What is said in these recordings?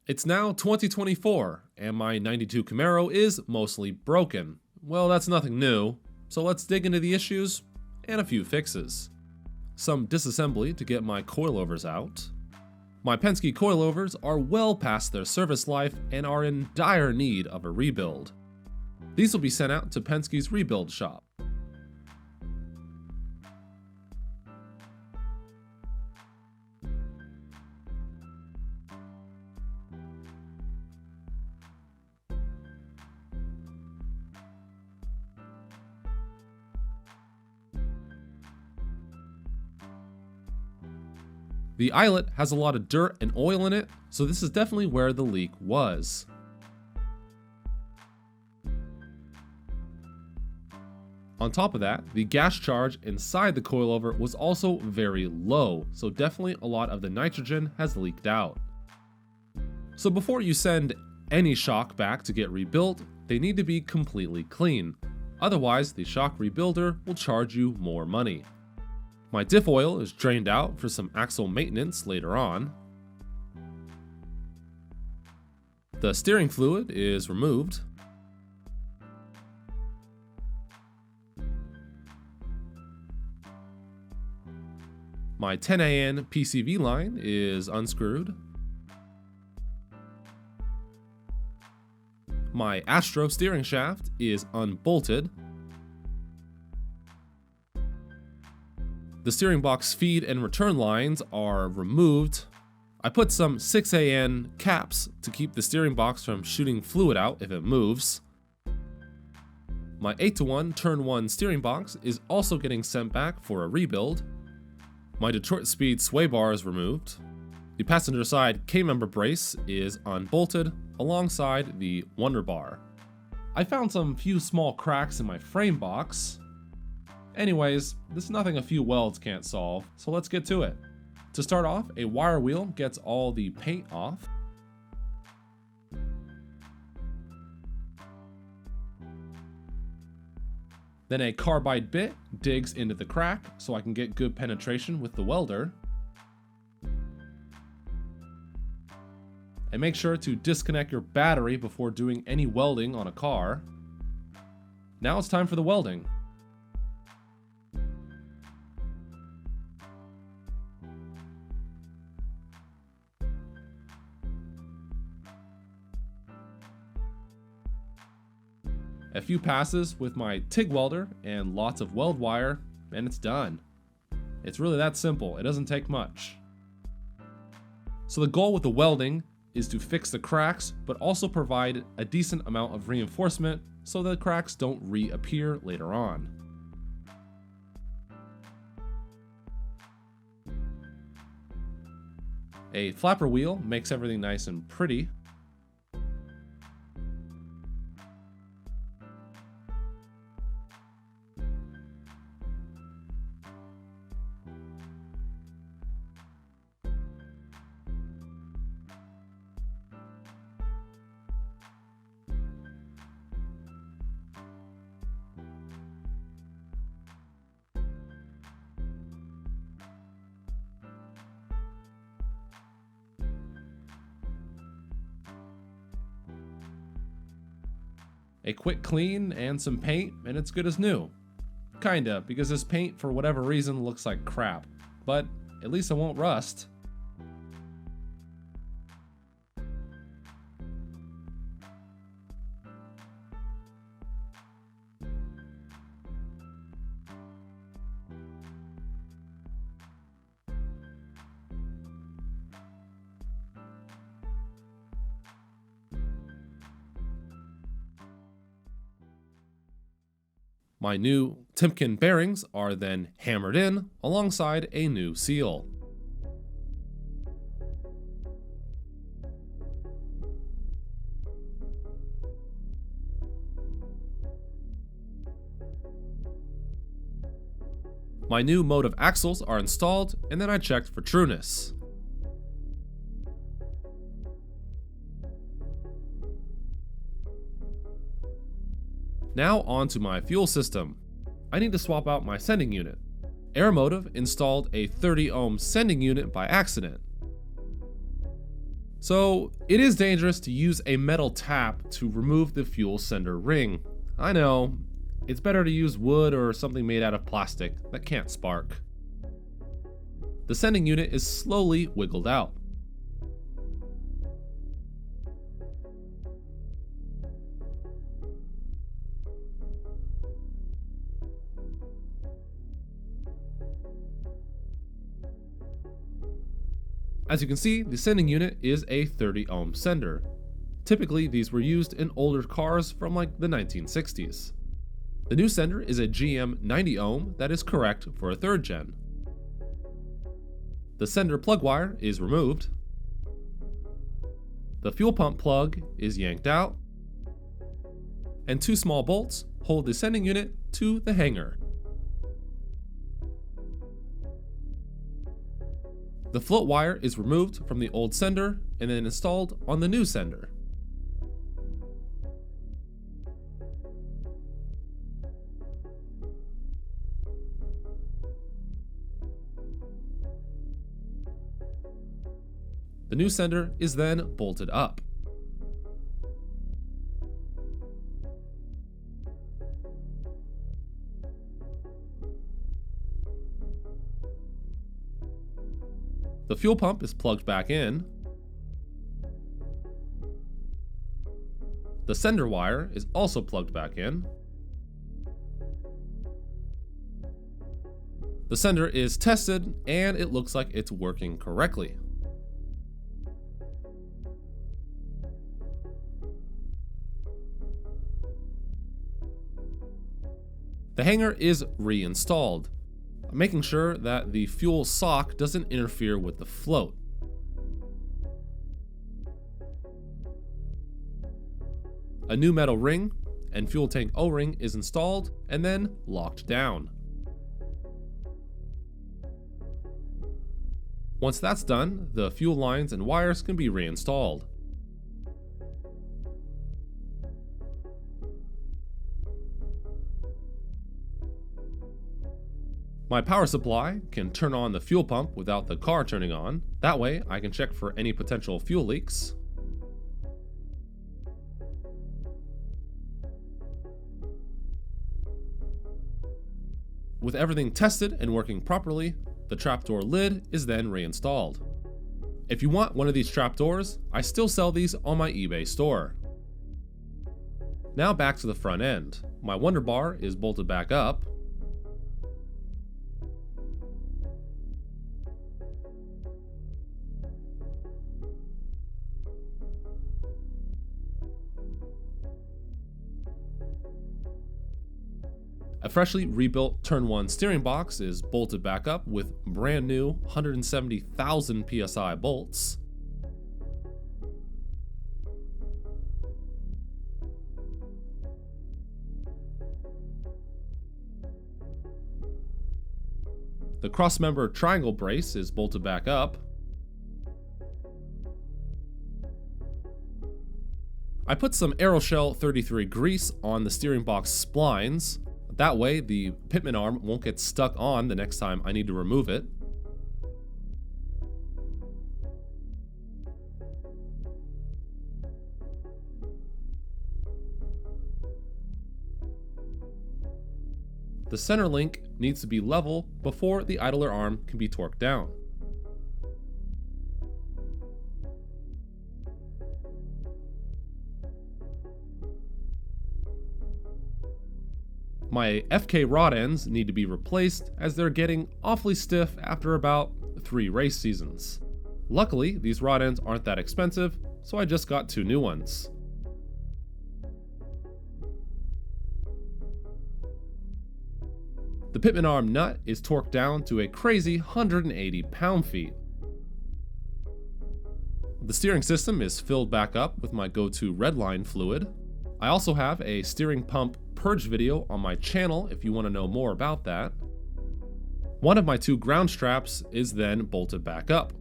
It's now 2024, and my 92 Camaro is mostly broken. Well, that's nothing new, so let's dig into the issues and a few fixes. Some disassembly to get my coilovers out. My Penske coilovers are well past their service life and are in dire need of a rebuild. These will be sent out to Penske's rebuild shop. The eyelet has a lot of dirt and oil in it, so this is definitely where the leak was. On top of that, the gas charge inside the coilover was also very low, so definitely a lot of the nitrogen has leaked out. So before you send any shock back to get rebuilt, they need to be completely clean. Otherwise, the shock rebuilder will charge you more money. My diff oil is drained out for some axle maintenance later on. The steering fluid is removed. My 10AN PCV line is unscrewed. My Astro steering shaft is unbolted. The steering box feed and return lines are removed. I put some 6AN caps to keep the steering box from shooting fluid out if it moves. My 8-to-1 turn 1 steering box is also getting sent back for a rebuild. My Detroit Speed sway bar is removed. The passenger side K-member brace is unbolted alongside the Wonder bar. I found some few small cracks in my frame box. Anyways, this is nothing a few welds can't solve, so let's get to it. To start off, a wire wheel gets all the paint off. Then a carbide bit digs into the crack so I can get good penetration with the welder. And make sure to disconnect your battery before doing any welding on a car. Now it's time for the welding. A few passes with my TIG welder and lots of weld wire, and it's done. It's really that simple, it doesn't take much. So the goal with the welding is to fix the cracks, but also provide a decent amount of reinforcement so the cracks don't reappear later on. A flapper wheel makes everything nice and pretty. A quick clean and some paint, and it's good as new. Kinda, because this paint for whatever reason looks like crap, but at least it won't rust. My new Timken bearings are then hammered in alongside a new seal. My new motive axles are installed, and then I checked for trueness. Now on to my fuel system. I need to swap out my sending unit. Aeromotive installed a 30 ohm sending unit by accident. So it is dangerous to use a metal tap to remove the fuel sender ring. I know, it's better to use wood or something made out of plastic that can't spark. The sending unit is slowly wiggled out. As you can see, the sending unit is a 30 ohm sender. Typically, these were used in older cars from like the 1960s. The new sender is a GM 90 ohm that is correct for a 3rd gen. The sender plug wire is removed. The fuel pump plug is yanked out. And 2 small bolts hold the sending unit to the hanger. The float wire is removed from the old sender and then installed on the new sender. The new sender is then bolted up. The fuel pump is plugged back in. The sender wire is also plugged back in. The sender is tested and it looks like it's working correctly. The hanger is reinstalled, making sure that the fuel sock doesn't interfere with the float. A new metal ring and fuel tank O-ring is installed and then locked down. Once that's done, the fuel lines and wires can be reinstalled. My power supply can turn on the fuel pump without the car turning on. That way, I can check for any potential fuel leaks. With everything tested and working properly, the trapdoor lid is then reinstalled. If you want one of these trapdoors, I still sell these on my eBay store. Now back to the front end. My Wonder Bar is bolted back up. A freshly rebuilt Turn 1 steering box is bolted back up with brand new 170,000 PSI bolts. The crossmember triangle brace is bolted back up. I put some Aeroshell 33 grease on the steering box splines. That way, the pitman arm won't get stuck on the next time I need to remove it. The center link needs to be level before the idler arm can be torqued down. My FK rod ends need to be replaced as they're getting awfully stiff after about 3 race seasons. Luckily, these rod ends aren't that expensive, so I just got 2 new ones. The pitman arm nut is torqued down to a crazy 180 pound-feet. The steering system is filled back up with my go-to redline fluid. I also have a steering pump purge video on my channel if you want to know more about that. One of my 2 ground straps is then bolted back up.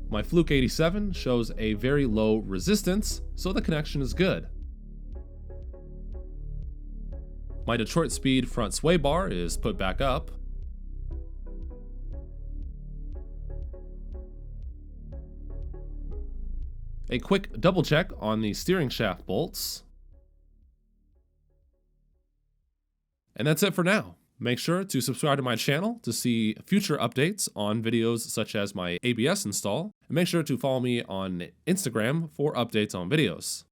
My Fluke 87 shows a very low resistance, so the connection is good. My Detroit Speed front sway bar is put back up. A quick double check on the steering shaft bolts. And that's it for now. Make sure to subscribe to my channel to see future updates on videos such as my ABS install, and make sure to follow me on Instagram for updates on videos.